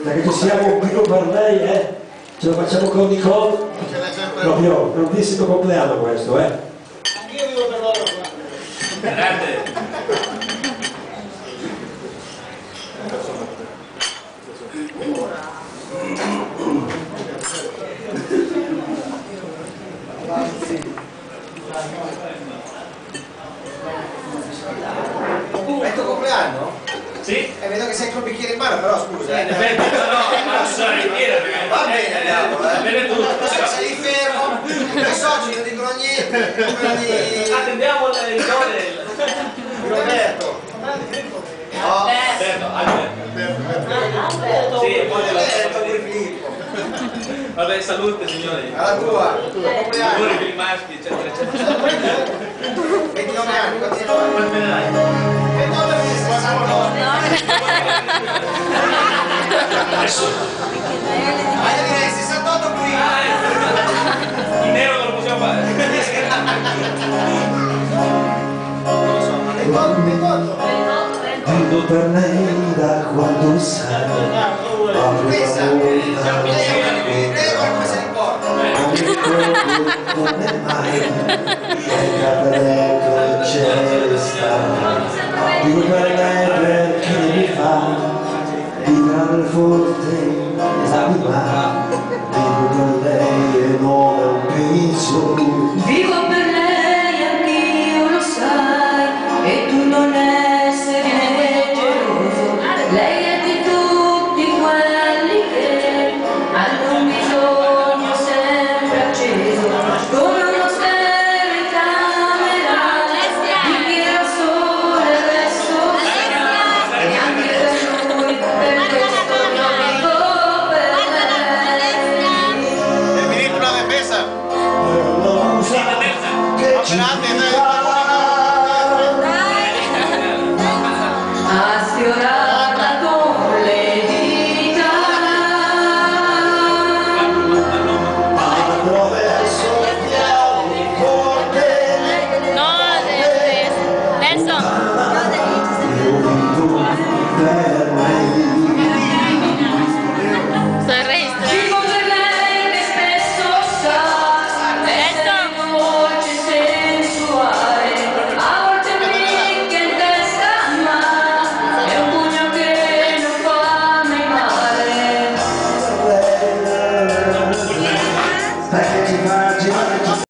Perché ci siamo qui con lei, ce lo facciamo con Nicole, proprio grandissimo compleanno questo, Anch'io vivo per loro qua. Grande. È il tuo compleanno? Sì? E vedo che sei col bicchiere in mano, però scusa. No, ma non sono richiede perché... Va bene, andiamo, Va bene tutto. Sei fermo, i soci non dicono niente. Attendiamo il nome Roberto. No, Alberto. Sì, poi Roberto, pure Filippo. vabbè, salute signori. Alla tua. Auguri per i maschi, eccetera, eccetera. 29 anni, quanti anni? Quanti me ne hai? 29 anni, 69. Adesso... Ma io direi 68 qui. In nero non lo possiamo fare. Non lo so, ma 28. vivo per lei da quando sai, Pensa, lei come se ne importa. non è mai, è dentro c'è sta, vivo per lei perché mi fa vibrare forte.